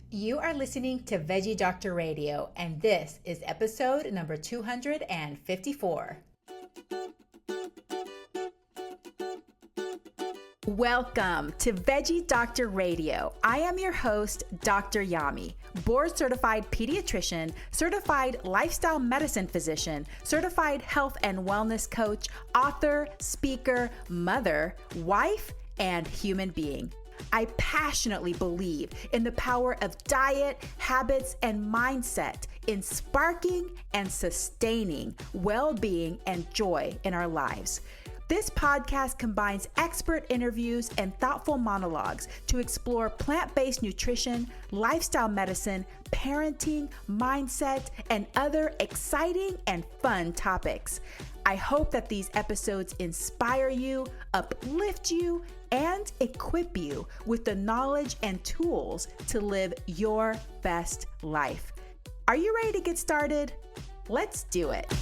You are listening to Veggie Doctor Radio, and this is episode number 254. Welcome to Veggie Doctor Radio. I am your host, Dr. Yami, board-certified pediatrician, certified lifestyle medicine physician, certified health and wellness coach, author, speaker, mother, wife, and human being. I passionately believe in the power of diet, habits, and mindset in sparking and sustaining well-being and joy in our lives. This podcast combines expert interviews and thoughtful monologues to explore plant-based nutrition, lifestyle medicine, parenting, mindset, and other exciting and fun topics. I hope that these episodes inspire you, uplift you, and equip you with the knowledge and tools to live your best life. Are you ready to get started? Let's do it.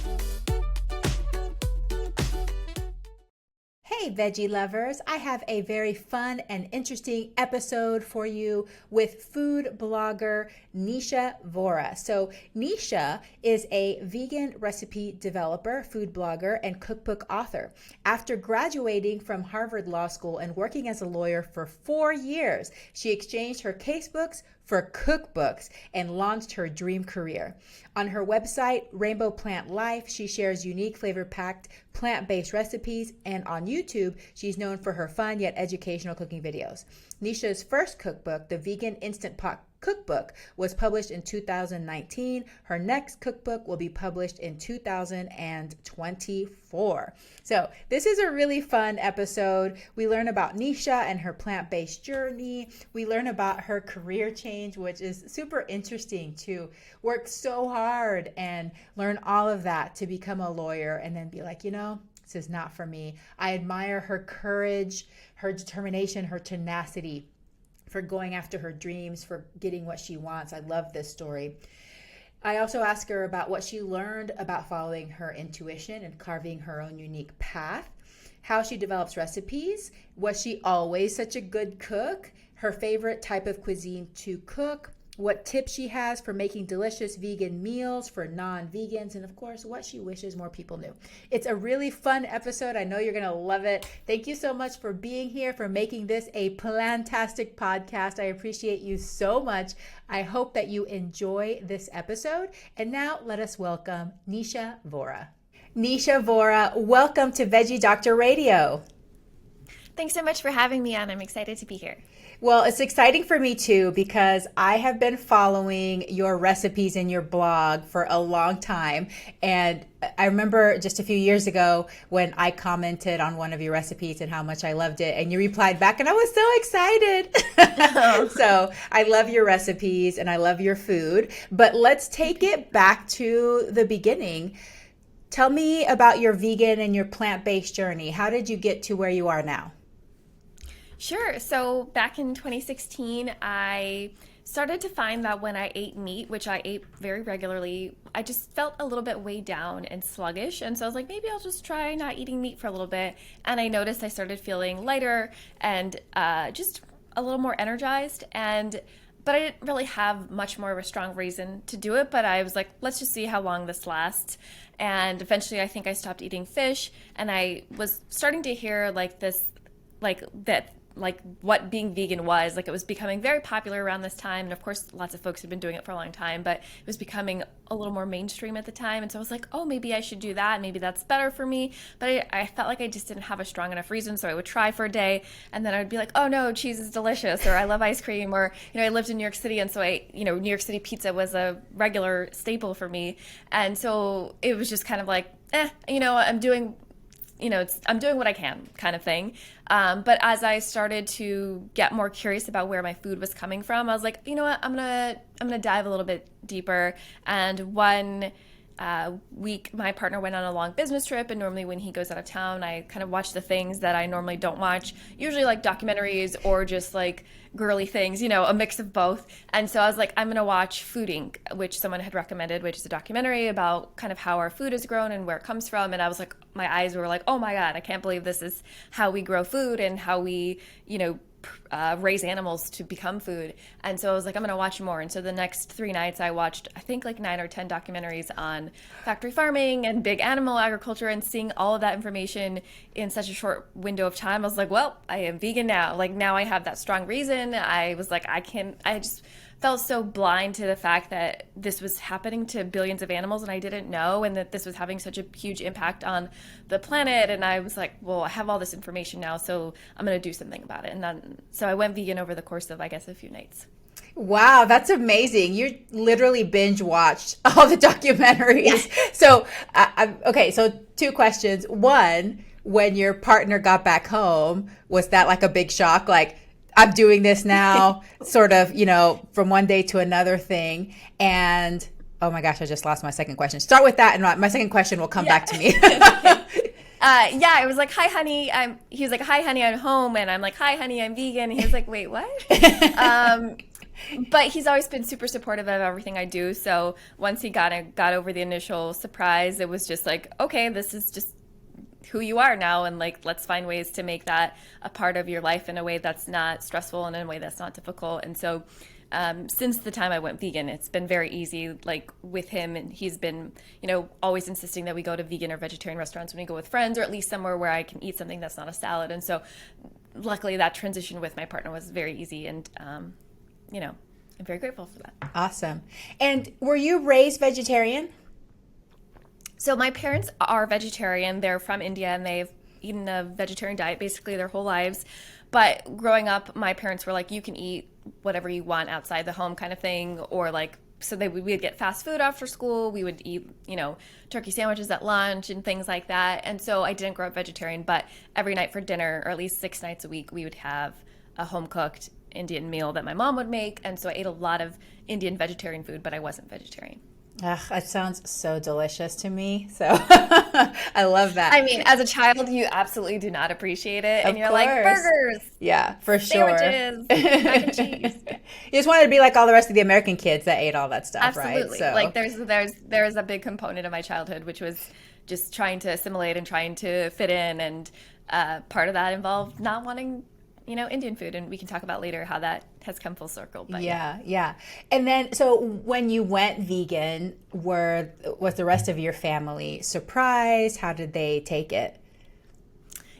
Hey, veggie lovers, I have a very fun and interesting episode for you with food blogger Nisha Vora. So Nisha is a vegan recipe developer, food blogger, and cookbook author. After graduating from Harvard Law School and working as a lawyer for 4 years, she exchanged her casebooks for cookbooks and launched her dream career. On her website, Rainbow Plant Life, she shares unique flavor-packed plant-based recipes, and on YouTube, she's known for her fun yet educational cooking videos. Nisha's first cookbook, the Vegan Instant Pot Cookbook, was published in 2019. Her next cookbook will be published in 2024. So this is a really fun episode. We learn about Nisha and her plant-based journey. We learn about her career change, which is super interesting, to work so hard and learn all of that to become a lawyer and then be like, this is not for me. I admire her courage, her determination, her tenacity for going after her dreams, for getting what she wants. I love this story. I also ask her about what she learned about following her intuition and carving her own unique path, how she develops recipes, was she always such a good cook, her favorite type of cuisine to cook, what tips she has for making delicious vegan meals for non-vegans, and of course, what she wishes more people knew. It's a really fun episode. I know you're going to love it. Thank you so much for being here, for making this a plantastic podcast. I appreciate you so much. I hope that you enjoy this episode. And now let us welcome Nisha Vora. Nisha Vora, welcome to Veggie Doctor Radio. Thanks so much for having me on. I'm excited to be here. Well, it's exciting for me too, because I have been following your recipes in your blog for a long time. And I remember just a few years ago when I commented on one of your recipes and how much I loved it, and you replied back, and I was so excited. So I love your recipes and I love your food, but let's take it back to the beginning. Tell me about your vegan and your plant-based journey. How did you get to where you are now? Sure. So back in 2016, I started to find that when I ate meat, which I ate very regularly, I just felt a little bit weighed down and sluggish. And so I was like, maybe I'll just try not eating meat for a little bit. And I noticed I started feeling lighter and just a little more energized. But I didn't really have much more of a strong reason to do it. But I was like, let's just see how long this lasts. And eventually I think I stopped eating fish, and I was starting to hear what being vegan was. Like, it was becoming very popular around this time. And of course, lots of folks had been doing it for a long time, but it was becoming a little more mainstream at the time. And so I was like, oh, maybe I should do that. Maybe that's better for me. But I felt like I just didn't have a strong enough reason. So I would try for a day, and then I'd be like, oh no, cheese is delicious, or I love ice cream, or, I lived in New York City. And so New York City pizza was a regular staple for me. And so it was just kind of like, I'm doing what I can, kind of thing. But as I started to get more curious about where my food was coming from, I was like, you know what, I'm gonna dive a little bit deeper. And one week, my partner went on a long business trip, and normally when he goes out of town, I kind of watch the things that I normally don't watch, usually like documentaries or just like girly things, a mix of both. And so I was like, I'm going to watch Food Inc., which someone had recommended, which is a documentary about kind of how our food is grown and where it comes from. And I was like, my eyes were like, oh my God, I can't believe this is how we grow food and how we, raise animals to become food. And so I was like, I'm going to watch more. And so the next 3 nights I watched, I think like 9 or 10 documentaries on factory farming and big animal agriculture, and seeing all of that information in such a short window of time. I was like, well, I am vegan now. Like now I have that strong reason. I was like, I just felt so blind to the fact that this was happening to billions of animals and I didn't know, and that this was having such a huge impact on the planet. And I was like, well, I have all this information now, so I'm going to do something about it. And then, so I went vegan over the course of, I guess, a few nights. Wow, that's amazing. You literally binge watched all the documentaries. Yeah. So, okay, so 2 questions. One, when your partner got back home, was that like a big shock? Like, I'm doing this now, sort of, from one day to another thing. And oh my gosh, I just lost my second question. Start with that, and my second question will come back to me. Yeah, it was like, hi, honey. He was like, hi, honey, I'm home. And I'm like, hi, honey, I'm vegan. And he was like, wait, what? But he's always been super supportive of everything I do. So once he got over the initial surprise, it was just like, okay, this is just who you are now, and like let's find ways to make that a part of your life in a way that's not stressful and in a way that's not difficult. And so since the time I went vegan, it's been very easy, like with him, and he's been always insisting that we go to vegan or vegetarian restaurants when we go with friends, or at least somewhere where I can eat something that's not a salad. And so luckily that transition with my partner was very easy, and I'm very grateful for that. Awesome. And were you raised vegetarian? So my parents are vegetarian. They're from India, and they've eaten a vegetarian diet basically their whole lives. But growing up, my parents were like, you can eat whatever you want outside the home kind of thing. Or like, so we would get fast food after school. We would eat, turkey sandwiches at lunch and things like that. And so I didn't grow up vegetarian, but every night for dinner, or at least 6 nights a week, we would have a home-cooked Indian meal that my mom would make. And so I ate a lot of Indian vegetarian food, but I wasn't vegetarian. That sounds so delicious to me. So I love that. I mean, as a child, you absolutely do not appreciate it. And you're like, burgers. Yeah, for sure. Sandwiches, mac and cheese. You just wanted to be like all the rest of the American kids that ate all that stuff, absolutely. Right? So. Like there's a big component of my childhood, which was just trying to assimilate and trying to fit in. And part of that involved not wanting Indian food, and we can talk about later how that has come full circle. But yeah. And then, so when you went vegan, was the rest of your family surprised? How did they take it?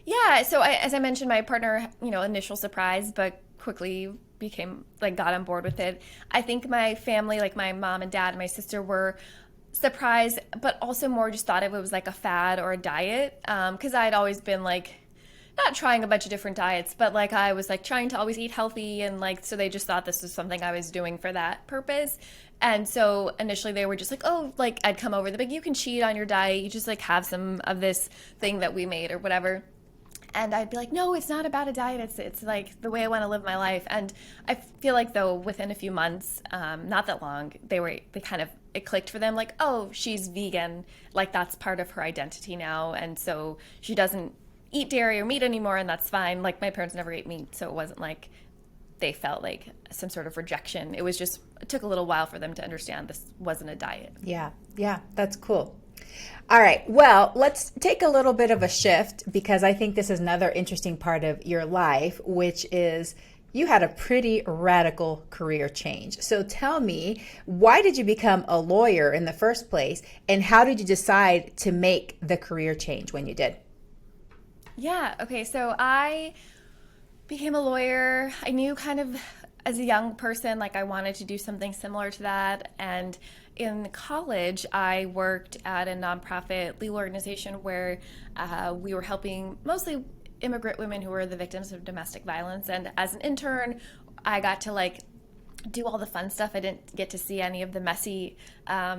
Yeah, so as I mentioned, my partner, initial surprise, but quickly got on board with it. I think my family, like my mom and dad and my sister, were surprised, but also more just thought of it was like a fad or a diet, because I had always been like, not trying a bunch of different diets, but like I was like trying to always eat healthy, and like so they just thought this was something I was doing for that purpose. And so initially they were just like, oh, like I'd come over, they'd be like, you can cheat on your diet, you just like have some of this thing that we made or whatever. And I'd be like, no, it's not about a diet, it's like the way I want to live my life. And I feel like though within a few months, not that long, it clicked for them, like, oh, she's vegan, like that's part of her identity now, and so she doesn't eat dairy or meat anymore, and that's fine. Like my parents never ate meat, so it wasn't like they felt like some sort of rejection. It was just, it took a little while for them to understand this wasn't a diet. Yeah, that's cool. All right, well, let's take a little bit of a shift, because I think this is another interesting part of your life, which is you had a pretty radical career change. So tell me, why did you become a lawyer in the first place, and how did you decide to make the career change when you did? Yeah, okay, so I became a lawyer. I knew kind of as a young person, like I wanted to do something similar to that. And in college, I worked at a nonprofit legal organization where we were helping mostly immigrant women who were the victims of domestic violence. And as an intern, I got to like do all the fun stuff. I didn't get to see any of the messy,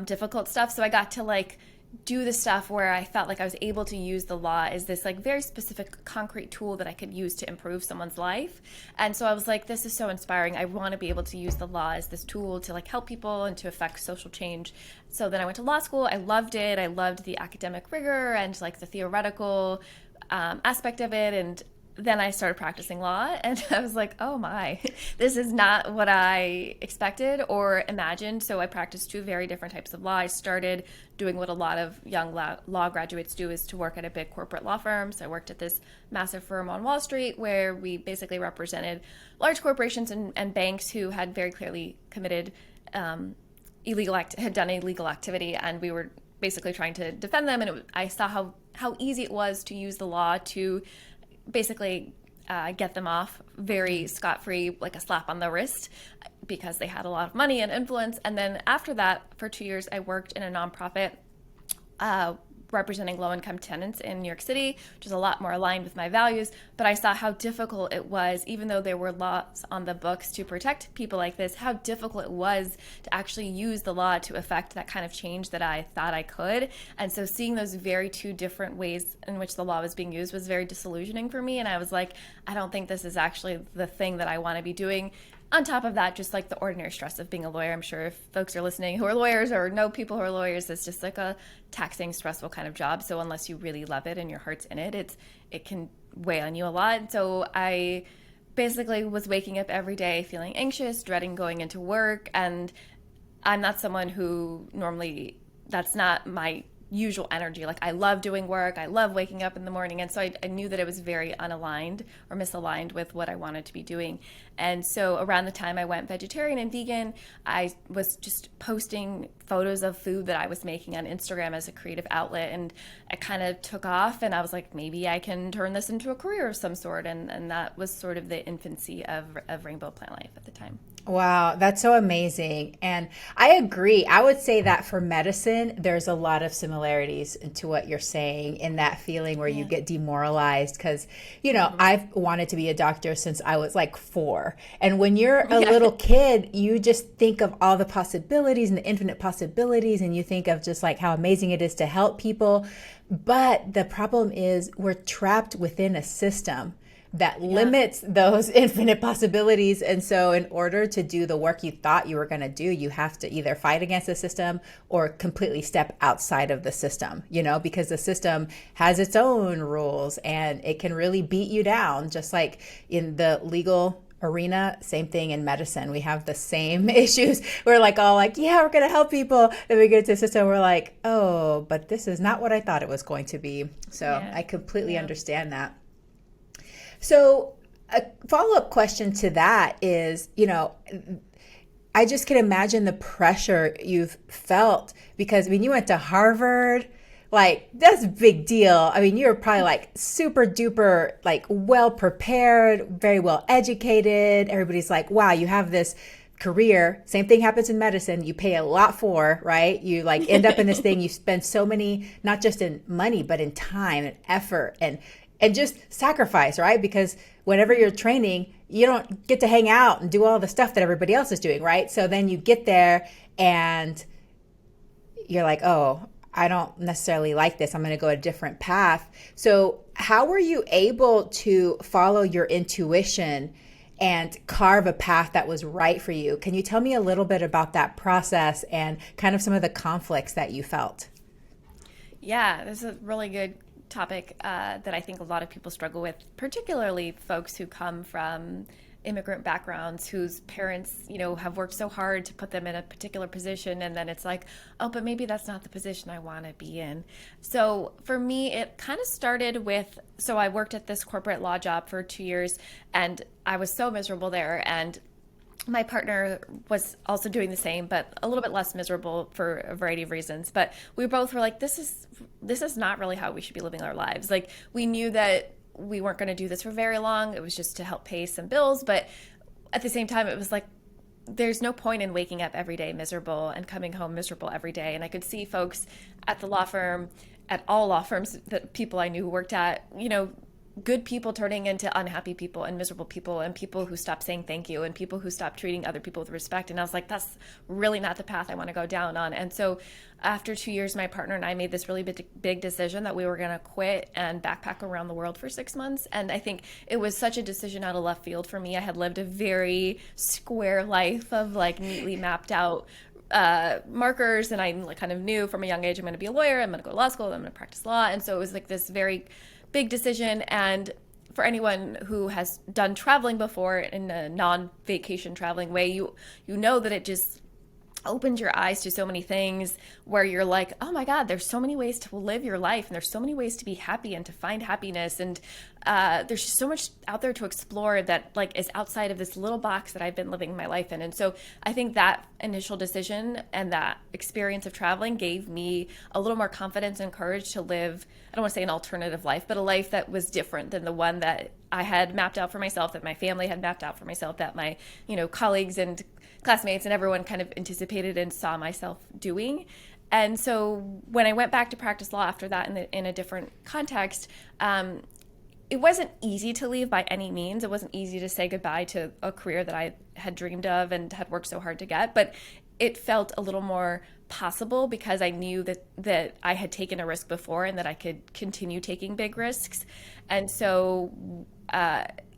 difficult stuff. So I got to like do the stuff where I felt like I was able to use the law as this like very specific concrete tool that I could use to improve someone's life. And so I was like, this is so inspiring. I want to be able to use the law as this tool to like help people and to affect social change. So then I went to law school. I loved it. I loved the academic rigor and like the theoretical aspect of it. And then I started practicing law, and I was like, oh my, this is not what I expected or imagined. So I practiced two very different types of law. I started doing what a lot of young law graduates do, is to work at a big corporate law firm. So I worked at this massive firm on Wall Street where we basically represented large corporations and banks who had very clearly committed had done illegal activity, and we were basically trying to defend them. And I saw how easy it was to use the law to basically get them off very scot-free, like a slap on the wrist, because they had a lot of money and influence. And then after that, for 2 years, I worked in a nonprofit representing low-income tenants in New York City, which is a lot more aligned with my values. But I saw how difficult it was, even though there were laws on the books to protect people like this, how difficult it was to actually use the law to affect that kind of change that I thought I could. And so seeing those very two different ways in which the law was being used was very disillusioning for me. And I was like, I don't think this is actually the thing that I want to be doing. On top of that, just like the ordinary stress of being a lawyer. I'm sure if folks are listening who are lawyers or know people who are lawyers, it's just like a taxing, stressful kind of job. So unless you really love it and your heart's in it, it can weigh on you a lot. So I basically was waking up every day feeling anxious, dreading going into work. And I'm not someone who normally, that's not my usual energy. Like, I love doing work. I love waking up in the morning. And so I knew that it was very unaligned or misaligned with what I wanted to be doing. And so around the time I went vegetarian and vegan, I was just posting photos of food that I was making on Instagram as a creative outlet. And it kind of took off, and I was like, maybe I can turn this into a career of some sort. And that was sort of the infancy of Rainbow Plant Life at the time. Wow, that's so amazing. And I agree. I would say that for medicine, there's a lot of similarities to what you're saying, in that feeling where you get demoralized. Because, I've wanted to be a doctor since I was like 4. And when you're a little kid, you just think of all the possibilities and the infinite possibilities. And you think of just like how amazing it is to help people. But the problem is we're trapped within a system that limits those infinite possibilities. And so in order to do the work you thought you were going to do, you have to either fight against the system or completely step outside of the system, because the system has its own rules and it can really beat you down. Just like in the legal arena, same thing in medicine. We have the same issues. We're like, all like, yeah, we're going to help people. Then we get to the system, we're like, oh, but this is not what I thought it was going to be. So I completely understand that. So a follow-up question to that is, I just can imagine the pressure you've felt, because you went to Harvard, like that's a big deal. You're probably like super duper, like well prepared, very well educated. Everybody's like, wow, you have this career. Same thing happens in medicine. You pay a lot for, right? You like end up in this thing. You spend so many, not just in money, but in time and effort and just sacrifice, right? Because whenever you're training, you don't get to hang out and do all the stuff that everybody else is doing, right? So then you get there and you're like, oh, I don't necessarily like this. I'm going to go a different path. So how were you able to follow your intuition and carve a path that was right for you? Can you tell me a little bit about that process and kind of some of the conflicts that you felt? Yeah, this is a really good topic that I think a lot of people struggle with, particularly folks who come from immigrant backgrounds whose parents, have worked so hard to put them in a particular position, and then it's like, oh, but maybe that's not the position I want to be in. So for me, it kind of started with, so I worked at this corporate law job for 2 years, and I was so miserable there, and my partner was also doing the same, but a little bit less miserable for a variety of reasons. But we both were like, this is not really how we should be living our lives. Like, we knew that we weren't going to do this for very long. It was just to help pay some bills. But at the same time, it was like, there's no point in waking up every day miserable and coming home miserable every day. And I could see folks at the law firm, at all law firms that people I knew who worked at, good people turning into unhappy people and miserable people, and people who stop saying thank you, and people who stop treating other people with respect. And I was like, that's really not the path I want to go down on. And so after 2 years, my partner and I made this really big decision that we were going to quit and backpack around the world for 6 months. And I think it was such a decision out of left field for me. I had lived a very square life of like neatly mapped out markers, and I kind of knew from a young age, I'm going to be a lawyer, I'm going to go to law school, I'm going to practice law. And so it was like this very big decision. And for anyone who has done traveling before in a non-vacation traveling way, you know that it just opened your eyes to so many things where you're like, oh my God, there's so many ways to live your life, and there's so many ways to be happy and to find happiness. And there's just so much out there to explore that like is outside of this little box that I've been living my life in. And so I think that initial decision and that experience of traveling gave me a little more confidence and courage to live, I don't want to say an alternative life, but a life that was different than the one that I had mapped out for myself, that my family had mapped out for myself, that my, colleagues and classmates and everyone kind of anticipated and saw myself doing. And so when I went back to practice law after that in a different context, it wasn't easy to leave by any means. It wasn't easy to say goodbye to a career that I had dreamed of and had worked so hard to get, but it felt a little more possible because I knew that I had taken a risk before and that I could continue taking big risks. And so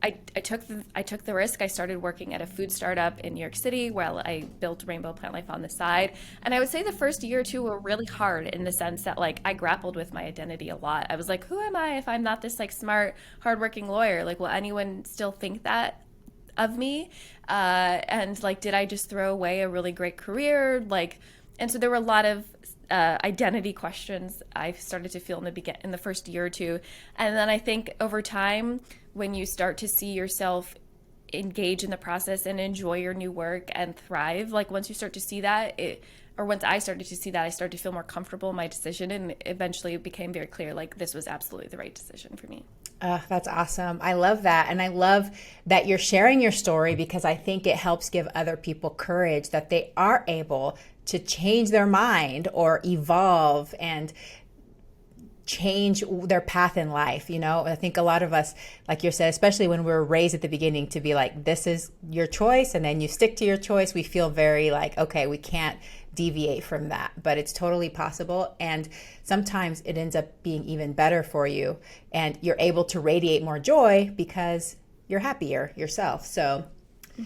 I took the risk. I started working at a food startup in New York City while I built Rainbow Plant Life on the side. And I would say the first year or two were really hard in the sense that like I grappled with my identity a lot. I was like, who am I if I'm not this like smart, hardworking lawyer? Like, will anyone still think that of me? And like, did I just throw away a really great career? Like, and so there were a lot of identity questions I started to feel in the first year or two. And then I think over time, when you start to see yourself engage in the process and enjoy your new work and thrive, like once you start to see that, once I started to see that, I started to feel more comfortable in my decision, and eventually it became very clear, like this was absolutely the right decision for me. That's awesome. I love that. And I love that you're sharing your story because I think it helps give other people courage that they are able to change their mind or evolve and change their path in life. I think a lot of us, like you said, especially when we were raised at the beginning to be like, this is your choice, and then you stick to your choice, we feel very like, okay, we can't deviate from that, but it's totally possible. And sometimes it ends up being even better for you, and you're able to radiate more joy because you're happier yourself. So, All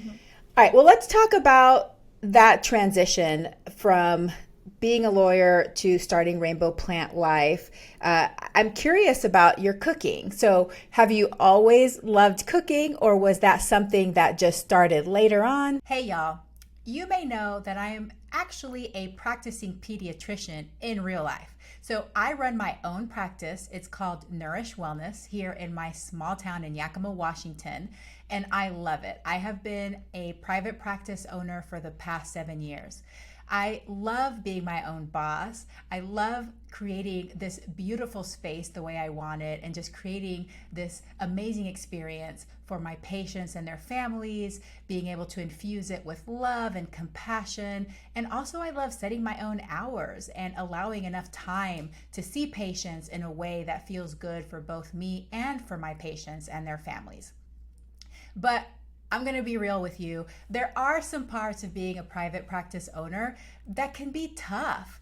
right, well, let's talk about that transition from being a lawyer to starting Rainbow Plant Life. I'm curious about your cooking. So have you always loved cooking, or was that something that just started later on? Hey y'all, you may know that I am actually a practicing pediatrician in real life. So I run my own practice. It's called Nourish Wellness here in my small town in Yakima, Washington, and I love it. I have been a private practice owner for the past 7 years. I love being my own boss. I love creating this beautiful space the way I want it and just creating this amazing experience for my patients and their families, being able to infuse it with love and compassion. And also I love setting my own hours and allowing enough time to see patients in a way that feels good for both me and for my patients and their families. But I'm going to be real with you. There are some parts of being a private practice owner that can be tough.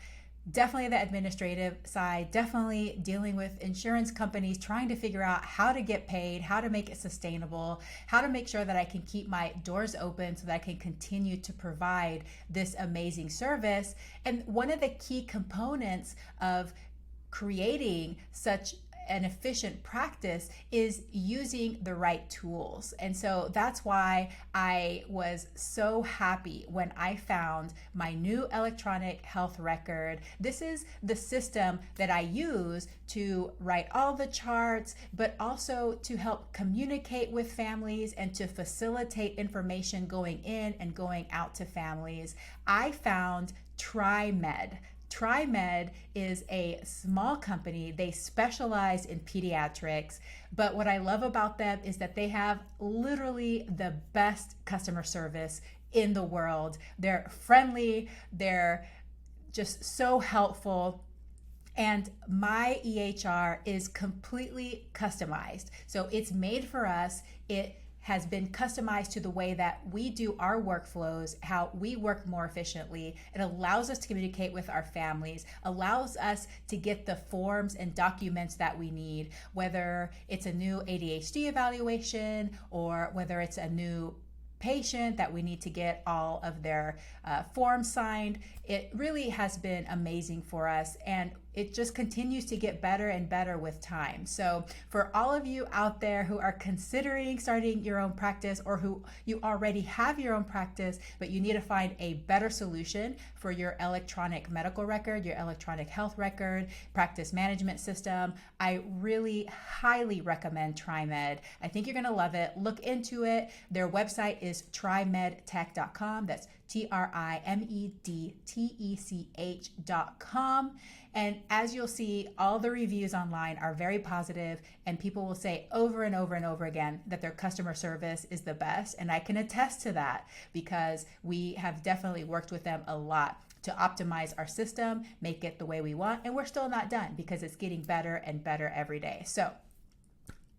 Definitely the administrative side, definitely dealing with insurance companies, trying to figure out how to get paid, how to make it sustainable, how to make sure that I can keep my doors open so that I can continue to provide this amazing service. And one of the key components of creating such an efficient practice is using the right tools. And so that's why I was so happy when I found my new electronic health record. This is the system that I use to write all the charts, but also to help communicate with families and to facilitate information going in and going out to families. I found TriMed. TriMed is a small company. They specialize in pediatrics, but what I love about them is that they have literally the best customer service in the world. They're friendly, they're just so helpful. And my EHR is completely customized. So it's made for us. It has been customized to the way that we do our workflows, how we work more efficiently. It allows us to communicate with our families, allows us to get the forms and documents that we need, whether it's a new ADHD evaluation or whether it's a new patient that we need to get all of their forms signed. It really has been amazing for us. And it just continues to get better and better with time. So for all of you out there who are considering starting your own practice, or who you already have your own practice, but you need to find a better solution for your electronic medical record, your electronic health record, practice management system, I really highly recommend TriMed. I think you're going to love it. Look into it. Their website is trimedtech.com. That's TriMedtech.com. And as you'll see, all the reviews online are very positive, and people will say over and over and over again that their customer service is the best. And I can attest to that because we have definitely worked with them a lot to optimize our system, make it the way we want. And we're still not done because it's getting better and better every day. So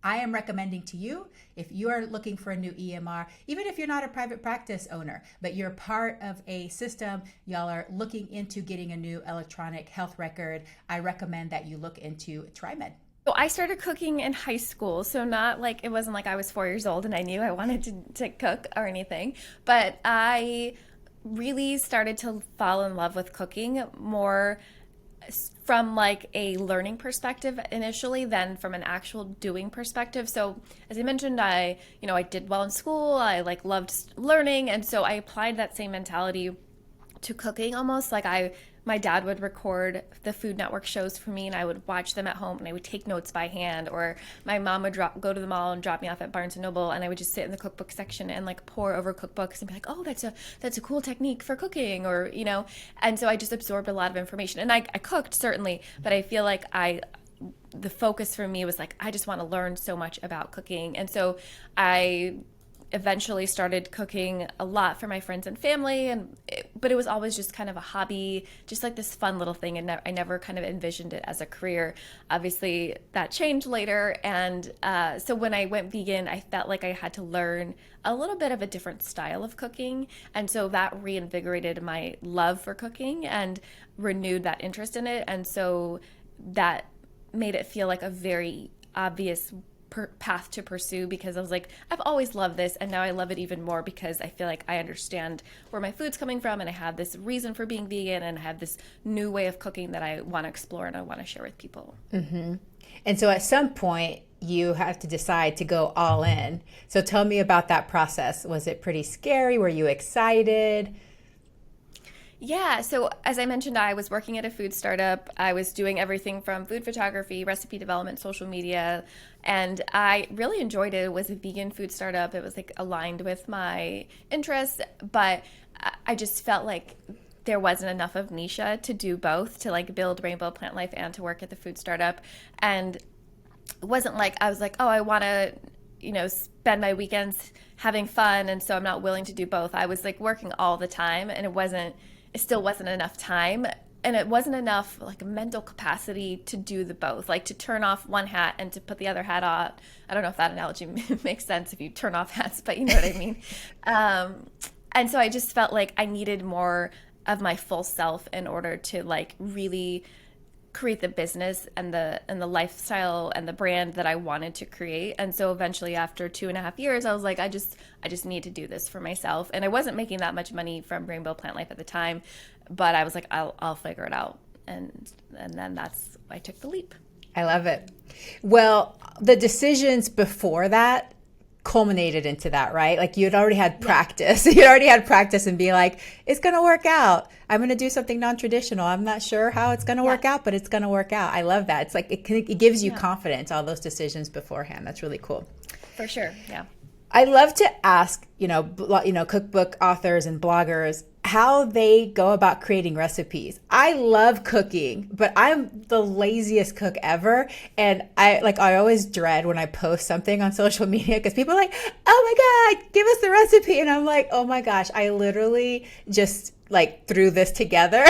I am recommending to you, if you are looking for a new EMR, even if you're not a private practice owner, but you're part of a system, y'all are looking into getting a new electronic health record, I recommend that you look into TriMed. So I started cooking in high school, so not like, it wasn't like I was 4 years old and I knew I wanted to cook or anything, but I really started to fall in love with cooking more from like a learning perspective initially than from an actual doing perspective. So as I mentioned, I did well in school. I like loved learning. And so I applied that same mentality to cooking almost. Like my dad would record the Food Network shows for me and I would watch them at home and I would take notes by hand, or my mom would go to the mall and drop me off at Barnes & Noble and I would just sit in the cookbook section and like pore over cookbooks and be like, oh, that's a cool technique for cooking, or, and so I just absorbed a lot of information. And I cooked certainly, but I feel like the focus for me was like, I just want to learn so much about cooking. And so I eventually started cooking a lot for my friends and family, but it was always just kind of a hobby, just like this fun little thing, and I never kind of envisioned it as a career. Obviously that changed later, and so when I went vegan, I felt like I had to learn a little bit of a different style of cooking, and so that reinvigorated my love for cooking and renewed that interest in it, and so that made it feel like a very obvious path to pursue, because I was like, I've always loved this, and now I love it even more because I feel like I understand where my food's coming from, and I have this reason for being vegan, and I have this new way of cooking that I want to explore and I want to share with people. Mm-hmm. And so at some point you have to decide to go all in. So tell me about that process. Was it pretty scary? Were you excited? Yeah, so as I mentioned, I was working at a food startup. I was doing everything from food photography, recipe development, social media, and I really enjoyed it. It was a vegan food startup. It was like aligned with my interests, but I just felt like there wasn't enough of Nisha to do both, to like build Rainbow Plant Life and to work at the food startup. And it wasn't like I was like, oh, I want to spend my weekends having fun, and so I'm not willing to do both. I was like working all the time, and it still wasn't enough time, and it wasn't enough like mental capacity to do the both, like to turn off one hat and to put the other hat on. I don't know if that analogy makes sense if you turn off hats, but you know what I mean. And so I just felt like I needed more of my full self in order to like really create the business and the lifestyle and the brand that I wanted to create. And so eventually, after 2.5 years, I was like, I just need to do this for myself. And I wasn't making that much money from Rainbow Plant Life at the time, but I was like, I'll figure it out. And then I took the leap. I love it. Well, the decisions before that culminated into that, right? Like you'd already had practice. You'd already had practice and be like, it's going to work out. I'm going to do something non-traditional. I'm not sure how it's going to work out, but it's going to work out. I love that. It's like it gives you confidence, all those decisions beforehand. That's really cool. For sure. Yeah. I love to ask, cookbook authors and bloggers how they go about creating recipes. I love cooking, but I'm the laziest cook ever. And I always dread when I post something on social media because people are like, oh my God, give us the recipe. And I'm like, oh my gosh, I literally just like threw this together.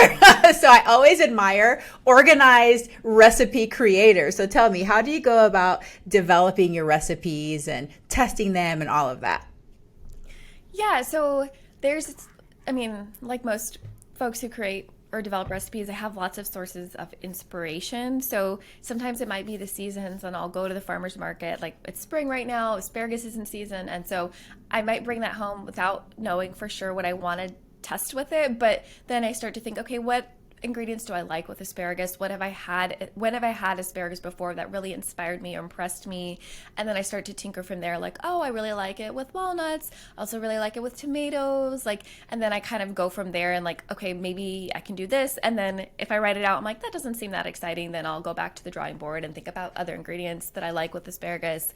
So I always admire organized recipe creators. So tell me, how do you go about developing your recipes and testing them and all of that? Yeah, so like most folks who create or develop recipes, I have lots of sources of inspiration. So sometimes it might be the seasons, and I'll go to the farmer's market. Like it's spring right now, asparagus is in season. And so I might bring that home without knowing for sure what I want to test with it. But then I start to think, okay, what ingredients do I like with asparagus? When have I had asparagus before that really inspired me or impressed me? And then I start to tinker from there, like, oh, I really like it with walnuts. I also really like it with tomatoes. Like, and then I kind of go from there and like, okay, maybe I can do this. And then if I write it out, I'm like, that doesn't seem that exciting. Then I'll go back to the drawing board and think about other ingredients that I like with asparagus.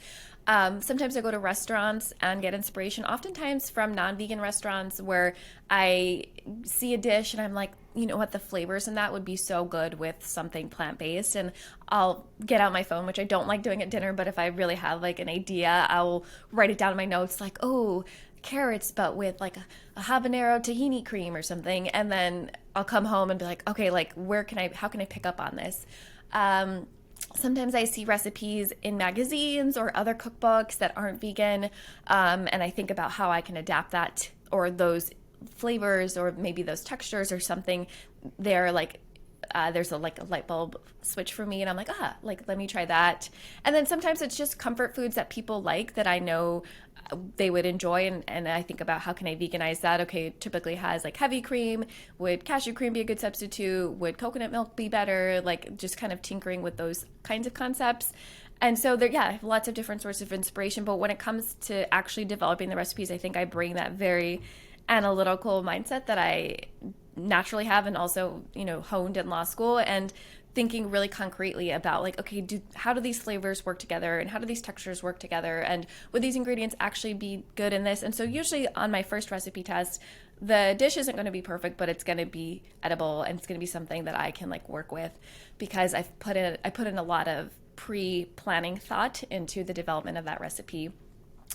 Sometimes I go to restaurants and get inspiration, oftentimes from non-vegan restaurants where I see a dish and I'm like, you know what, the flavors in that would be so good with something plant-based. And I'll get out my phone, which I don't like doing at dinner, but if I really have like an idea, I'll write it down in my notes like, oh, carrots, but with like a habanero tahini cream or something. And then I'll come home and be like, okay, like how can I pick up on this? Sometimes I see recipes in magazines or other cookbooks that aren't vegan, and I think about how I can adapt that or those flavors or maybe those textures or something. They're like, there's a light bulb switch for me, and I'm like, like let me try that. And then sometimes it's just comfort foods that people like that I know they would enjoy, and I think about how can I veganize that. Okay, it typically has like heavy cream. Would cashew cream be a good substitute? Would coconut milk be better? Like just kind of tinkering with those kinds of concepts. And so there, I have lots of different sources of inspiration, but when it comes to actually developing the recipes, I think I bring that very analytical mindset that I naturally have and also, honed in law school, and thinking really concretely about like, okay, how do these flavors work together and how do these textures work together, and would these ingredients actually be good in this? And so usually on my first recipe test, the dish isn't going to be perfect, but it's going to be edible and it's going to be something that I can like work with, because I put in a lot of pre-planning thought into the development of that recipe.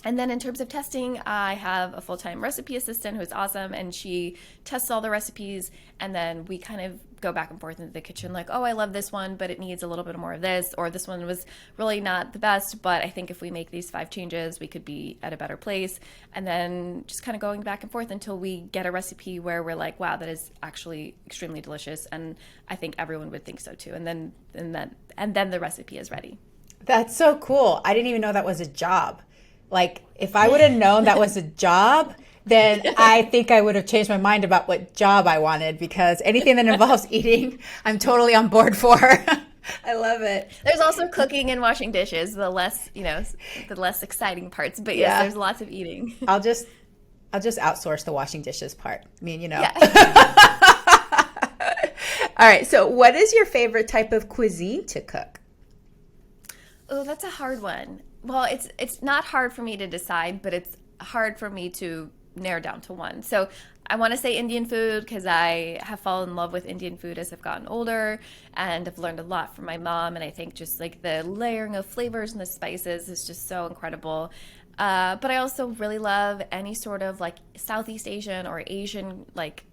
And then in terms of testing, I have a full-time recipe assistant who's awesome, and she tests all the recipes, and then we kind of go back and forth into the kitchen like, oh, I love this one, but it needs a little bit more of this, or this one was really not the best, but I think if we make these 5 changes, we could be at a better place. And then just kind of going back and forth until we get a recipe where we're like, wow, that is actually extremely delicious, and I think everyone would think so too. And then the recipe is ready. That's so cool. I didn't even know that was a job. Like, if I would have known that was a job, then I think I would have changed my mind about what job I wanted, because anything that involves eating, I'm totally on board for. I love it. There's also cooking and washing dishes, the less exciting parts. But yes, there's lots of eating. I'll just outsource the washing dishes part. Yeah. All right. So what is your favorite type of cuisine to cook? Oh, that's a hard one. Well, it's not hard for me to decide, but it's hard for me to narrow down to one. So I want to say Indian food because I have fallen in love with Indian food as I've gotten older, and I've learned a lot from my mom. And I think just like the layering of flavors and the spices is just so incredible. But I also really love any sort of like Southeast Asian or Asian like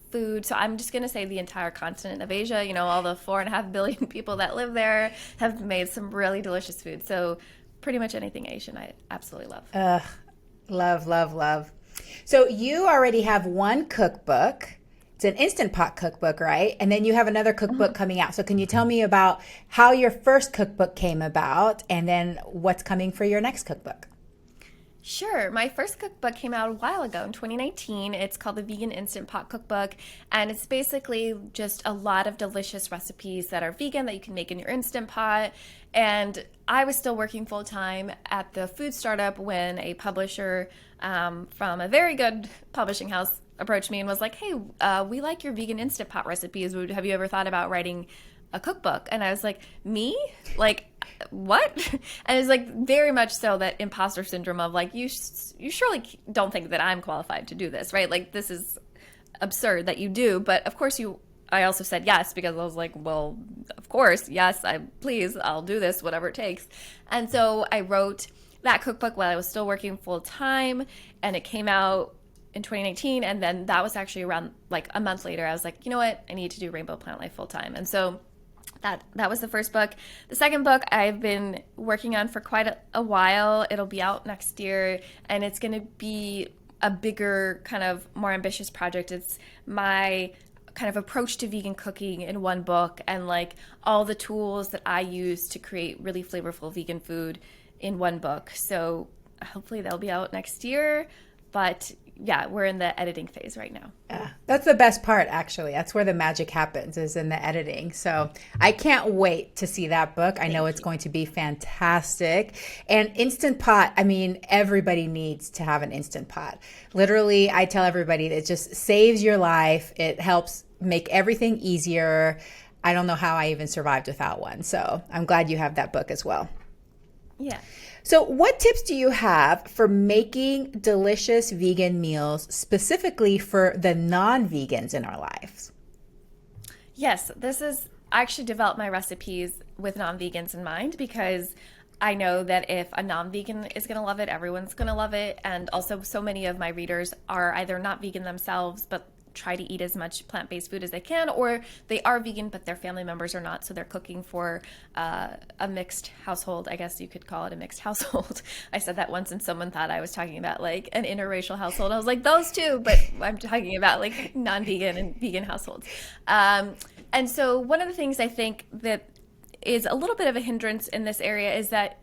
food. So I'm just going to say the entire continent of Asia, all the 4.5 billion people that live there have made some really delicious food. So pretty much anything Asian, I absolutely love. Love, love, love. So you already have one cookbook. It's an Instant Pot cookbook, right? And then you have another cookbook coming out. So can you tell me about how your first cookbook came about and then what's coming for your next cookbook? Sure. My first cookbook came out a while ago in 2019. It's called the Vegan Instant Pot Cookbook, and it's basically just a lot of delicious recipes that are vegan that you can make in your Instant Pot. And I was still working full-time at the food startup when a publisher from a very good publishing house approached me and was like, hey, we like your vegan Instant Pot recipes. Have you ever thought about writing a cookbook? And I was like, me? Like, what? And it's like very much so that imposter syndrome of like, you surely don't think that I'm qualified to do this, right? Like, this is absurd that you do. But of course I also said yes, because I was like, well, of course, yes, I'll do this, whatever it takes. And so I wrote that cookbook while I was still working full time, and it came out in 2019. And then that was actually around like a month later. I was like, you know what? I need to do Rainbow Plant Life full time. And so that was the first book. The second book I've been working on for quite a while. It'll be out next year, and it's going to be a bigger, kind of more ambitious project. It's my kind of approach to vegan cooking in one book, and like all the tools that I use to create really flavorful vegan food in one book. So hopefully that'll be out next year. But yeah, we're in the editing phase right now. Yeah, that's the best part, actually. That's where the magic happens, is in the editing. So I can't wait to see that book. I know it's going to be fantastic. And Instant Pot, I mean, everybody needs to have an Instant Pot. Literally, I tell everybody that it just saves your life. It helps make everything easier. I don't know how I even survived without one. So I'm glad you have that book as well. Yeah. So what tips do you have for making delicious vegan meals, specifically for the non-vegans in our lives? Yes, I actually developed my recipes with non-vegans in mind, because I know that if a non-vegan is going to love it, everyone's going to love it. And also, so many of my readers are either not vegan themselves, but try to eat as much plant-based food as they can, or they are vegan but their family members are not, so they're cooking for a mixed household. I guess you could call it a mixed household. I said that once and someone thought I was talking about like an interracial household. I was like, those too, but I'm talking about like non-vegan and vegan households. And so one of the things I think that is a little bit of a hindrance in this area is that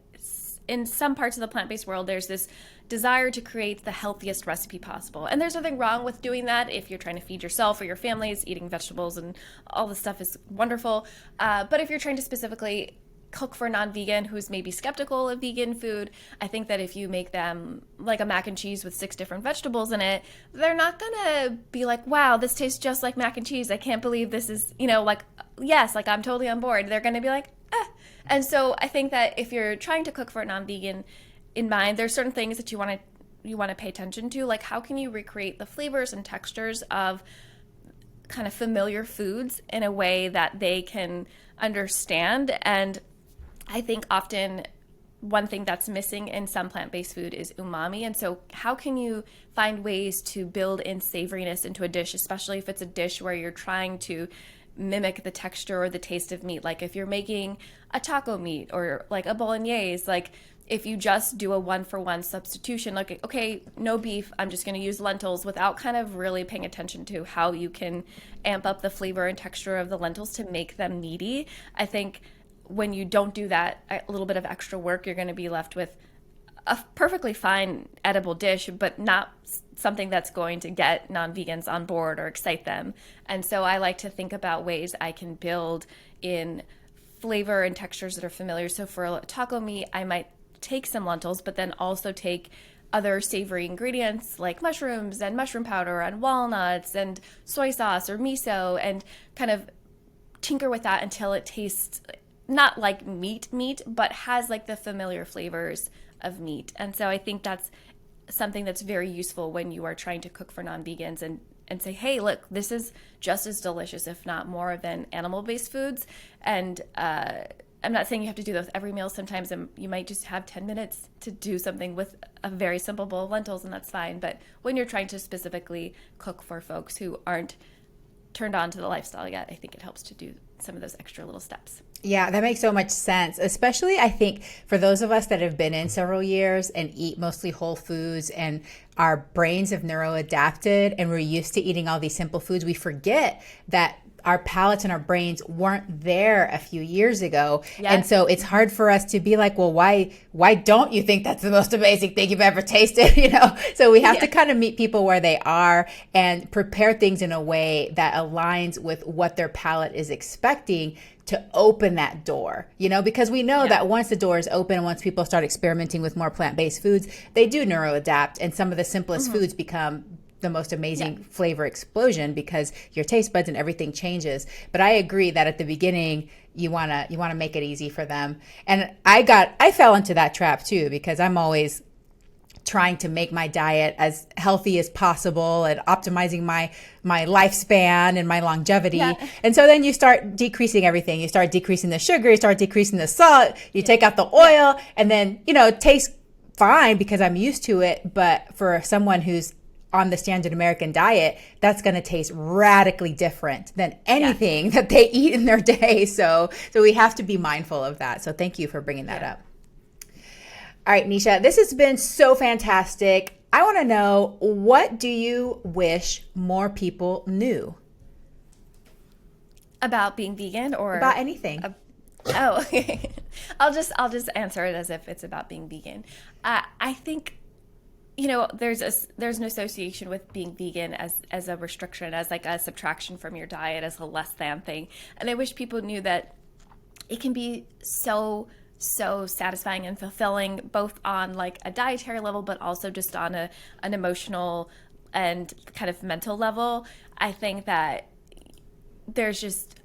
in some parts of the plant-based world, there's this desire to create the healthiest recipe possible. And there's nothing wrong with doing that if you're trying to feed yourself or your families. Eating vegetables and all this stuff is wonderful. But if you're trying to specifically cook for a non-vegan who's maybe skeptical of vegan food, I think that if you make them like a mac and cheese with 6 different vegetables in it, they're not gonna be like, wow, this tastes just like mac and cheese. I can't believe this is, like, yes, like I'm totally on board. They're gonna be like, eh. And so I think that if you're trying to cook for a non-vegan in mind, there's certain things that you want to pay attention to, like how can you recreate the flavors and textures of kind of familiar foods in a way that they can understand. And I think often one thing that's missing in some plant-based food is umami. And so how can you find ways to build in savoriness into a dish, especially if it's a dish where you're trying to mimic the texture or the taste of meat? Like if you're making a taco meat or like a bolognese, like if you just do a 1-for-1 substitution, like, okay, no beef, I'm just going to use lentils, without kind of really paying attention to how you can amp up the flavor and texture of the lentils to make them meaty. I think when you don't do that, a little bit of extra work, you're going to be left with a perfectly fine edible dish, but not something that's going to get non-vegans on board or excite them. And so I like to think about ways I can build in flavor and textures that are familiar. So for a taco meat, I might take some lentils, but then also take other savory ingredients like mushrooms and mushroom powder and walnuts and soy sauce or miso, and kind of tinker with that until it tastes not like meat, but has like the familiar flavors of meat. And so I think that's something that's very useful when you are trying to cook for non-vegans and say, hey, look, this is just as delicious, if not more, than animal-based foods. And I'm not saying you have to do that with every meal. Sometimes you might just have 10 minutes to do something with a very simple bowl of lentils, and that's fine. But when you're trying to specifically cook for folks who aren't turned on to the lifestyle yet, I think it helps to do some of those extra little steps. Yeah, that makes so much sense, especially I think for those of us that have been in several years and eat mostly whole foods, and our brains have neuroadapted and we're used to eating all these simple foods. We forget that our palates and our brains weren't there a few years ago. Yes. And so it's hard for us to be like, well, why don't you think that's the most amazing thing you've ever tasted? So we have to kind of meet people where they are and prepare things in a way that aligns with what their palate is expecting to open that door, because we know that once the door is open and once people start experimenting with more plant-based foods, they do neuroadapt, and some of the simplest foods become the most amazing flavor explosion because your taste buds and everything changes. But I agree that at the beginning you want to make it easy for them. And I fell into that trap too, because I'm always trying to make my diet as healthy as possible and optimizing my lifespan and my longevity. Yeah. And so then you start decreasing everything. You start decreasing the sugar, you start decreasing the salt, you take out the oil, and then, it tastes fine because I'm used to it. But for someone who's on the standard American diet, that's going to taste radically different than anything that they eat in their day. So we have to be mindful of that. So thank you for bringing that up. All right, Nisha, this has been so fantastic. I want to know, what do you wish more people knew? About being vegan, or about anything? I'll just answer it as if it's about being vegan. I think there's an association with being vegan as a restriction, as like a subtraction from your diet, as a less than thing. And I wish people knew that it can be so satisfying and fulfilling, both on like a dietary level, but also just on an emotional and kind of mental level. I think that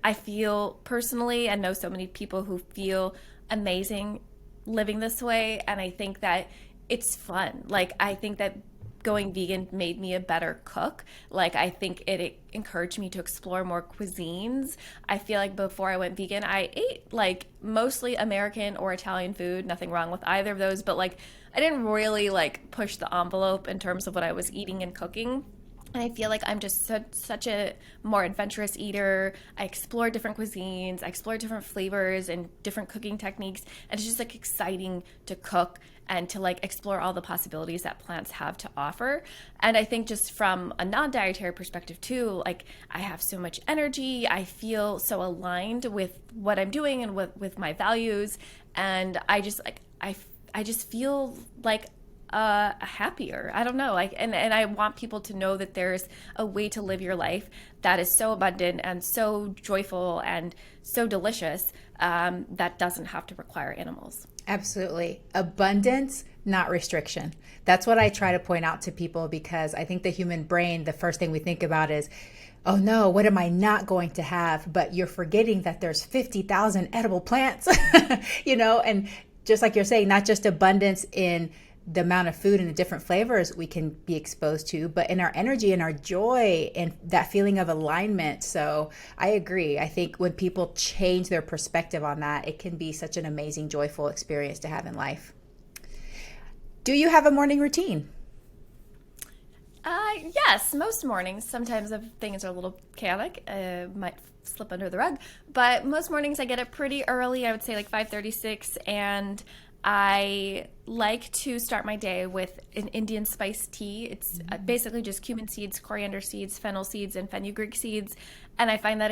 I feel personally, and know so many people who feel amazing living this way. And I think that it's fun. Like, I think that going vegan made me a better cook. Like, I think it encouraged me to explore more cuisines. I feel like before I went vegan, I ate like mostly American or Italian food. Nothing wrong with either of those, but like I didn't really like push the envelope in terms of what I was eating and cooking. And I feel like I'm just such a more adventurous eater. I explore different cuisines, I explore different flavors and different cooking techniques. And it's just like exciting to cook and to like explore all the possibilities that plants have to offer. And I think just from a non-dietary perspective too, like I have so much energy. I feel so aligned with what I'm doing and with my values. And I just feel like happier. I don't know. Like, and I want people to know that there's a way to live your life that is so abundant and so joyful and so delicious, that doesn't have to require animals. Absolutely. Abundance, not restriction. That's what I try to point out to people, because I think the human brain, the first thing we think about is, oh no, what am I not going to have? But you're forgetting that there's 50,000 edible plants, and just like you're saying, not just abundance in the amount of food and the different flavors we can be exposed to, but in our energy and our joy and that feeling of alignment. So I agree. I think when people change their perspective on that, it can be such an amazing, joyful experience to have in life. Do you have a morning routine? Yes, most mornings. Sometimes if things are a little chaotic, might slip under the rug. But most mornings I get up pretty early. I would say like 5:36, and I like to start my day with an Indian spice tea. It's basically just cumin seeds, coriander seeds, fennel seeds, and fenugreek seeds. And I find that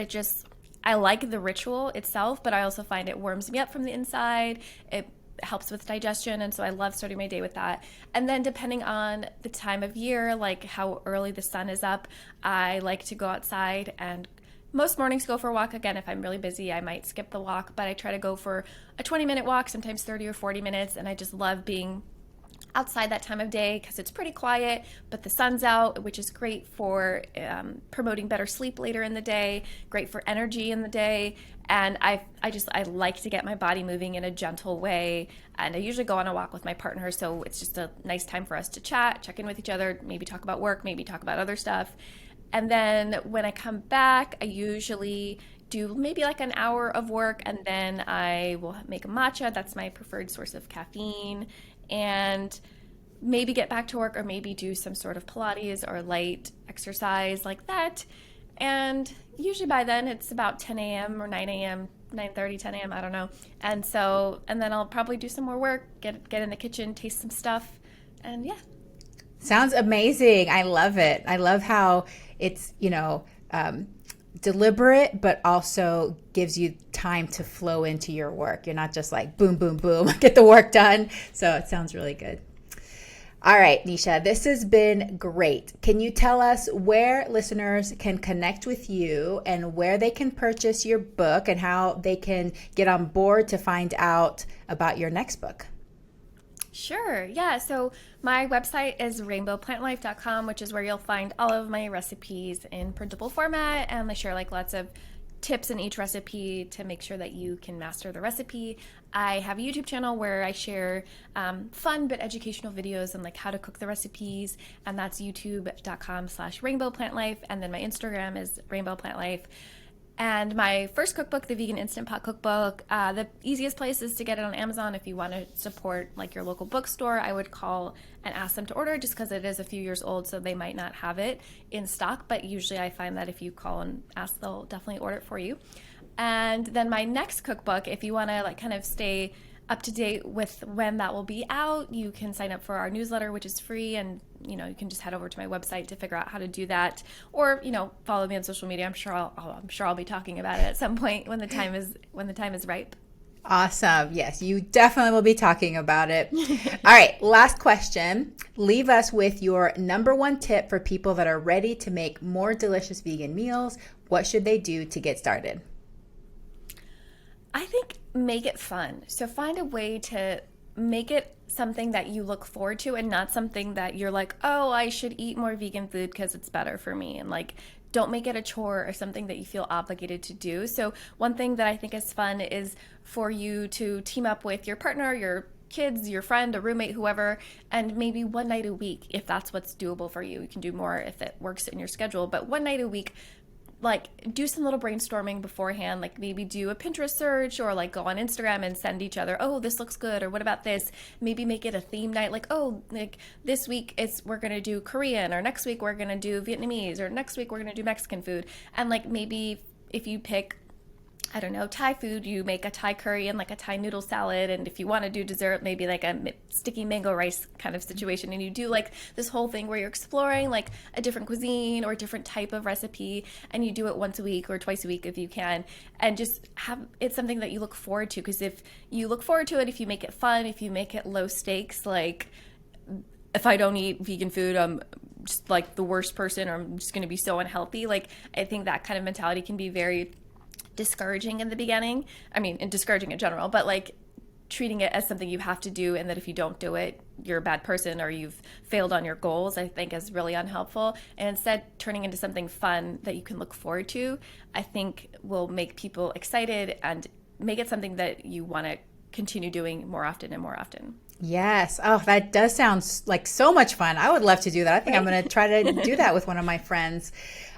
I like the ritual itself, but I also find it warms me up from the inside. It helps with digestion, and so I love starting my day with that. And then depending on the time of year, like how early the sun is up, I like to go outside, and most mornings go for a walk. Again, if I'm really busy, I might skip the walk, but I try to go for a 20-minute walk, sometimes 30 or 40 minutes, and I just love being outside that time of day because it's pretty quiet, but the sun's out, which is great for promoting better sleep later in the day, great for energy in the day. And I like to get my body moving in a gentle way. And I usually go on a walk with my partner, so it's just a nice time for us to chat, check in with each other, maybe talk about work, maybe talk about other stuff. And then when I come back, I usually do maybe like an hour of work, and then I will make a matcha. That's my preferred source of caffeine. And maybe get back to work, or maybe do some sort of Pilates or light exercise like that. And usually by then it's about 10 a.m. or 9 a.m., 9:30, 10 a.m., I don't know. And then I'll probably do some more work, get in the kitchen, taste some stuff, and yeah. Sounds amazing. I love it. I love how it's, deliberate, but also gives you time to flow into your work. You're not just like boom, boom, boom, get the work done. So it sounds really good. All right, Nisha, this has been great. Can you tell us where listeners can connect with you and where they can purchase your book and how they can get on board to find out about your next book? Sure. Yeah. So my website is rainbowplantlife.com, which is where you'll find all of my recipes in printable format. And I share like lots of tips in each recipe to make sure that you can master the recipe. I have a YouTube channel where I share fun but educational videos on like how to cook the recipes. And that's youtube.com/rainbowplantlife. And then my Instagram is rainbowplantlife. And my first cookbook, the Vegan Instant Pot Cookbook, the easiest place is to get it on Amazon. If you want to support like your local bookstore, I would call and ask them to order, just because it is a few years old, so they might not have it in stock. But usually I find that if you call and ask, they'll definitely order it for you. And then my next cookbook, if you want to like kind of stay up to date with when that will be out, you can sign up for our newsletter, which is free, and you can just head over to my website to figure out how to do that, or follow me on social media. I'm sure I'll be talking about it at some point when the time is ripe. Awesome. Yes, you definitely will be talking about it. All right, last question. Leave us with your number one tip for people that are ready to make more delicious vegan meals. What should they do to get started? I think make it fun. So find a way to make it something that you look forward to and not something that you're like, oh, I should eat more vegan food because it's better for me. And like, don't make it a chore or something that you feel obligated to do. So one thing that I think is fun is for you to team up with your partner, your kids, your friend, a roommate, whoever, and maybe one night a week, if that's what's doable for you. You can do more if it works in your schedule, but one night a week, like do some little brainstorming beforehand, like maybe do a Pinterest search or like go on Instagram and send each other, oh, this looks good, or what about this? Maybe make it a theme night, like, oh, like this week we're gonna do Korean, or next week we're gonna do Vietnamese, or next week we're gonna do Mexican food. And like maybe if you pick, I don't know, Thai food, you make a Thai curry and like a Thai noodle salad. And if you want to do dessert, maybe like a sticky mango rice kind of situation. And you do like this whole thing where you're exploring like a different cuisine or a different type of recipe. And you do it once a week or twice a week if you can. And just have it's something that you look forward to. Because if you look forward to it, if you make it fun, if you make it low stakes, like if I don't eat vegan food, I'm just like the worst person, or I'm just going to be so unhealthy. Like I think that kind of mentality can be very discouraging in the beginning. I mean, and discouraging in general, but like treating it as something you have to do, and that if you don't do it, you're a bad person or you've failed on your goals, I think is really unhelpful. And instead turning into something fun that you can look forward to, I think will make people excited and make it something that you want to continue doing more often and more often. Yes. Oh, that does sound like so much fun. I would love to do that. I think I'm going to try to do that with one of my friends.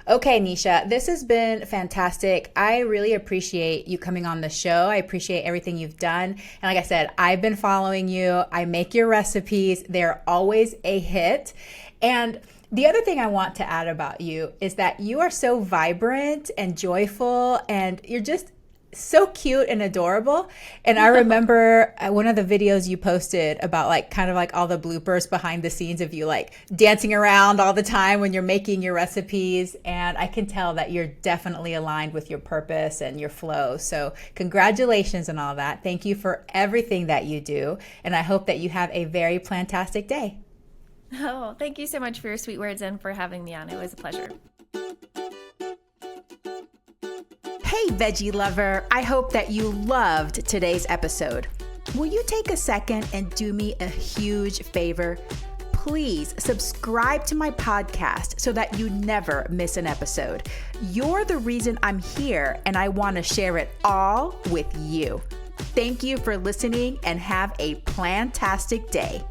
Okay, Nisha, this has been fantastic. I really appreciate you coming on the show. I appreciate everything you've done. And like I said, I've been following you. I make your recipes. They're always a hit. And the other thing I want to add about you is that you are so vibrant and joyful, and you're just so cute and adorable. And I remember one of the videos you posted about like kind of like all the bloopers behind the scenes of you like dancing around all the time when you're making your recipes. And I can tell that you're definitely aligned with your purpose and your flow. So congratulations on all that. Thank you for everything that you do. And I hope that you have a very plantastic day. Oh, thank you so much for your sweet words and for having me on. It was a pleasure. Hey, veggie lover, I hope that you loved today's episode. Will you take a second and do me a huge favor? Please subscribe to my podcast so that you never miss an episode. You're the reason I'm here, and I want to share it all with you. Thank you for listening, and have a plantastic day.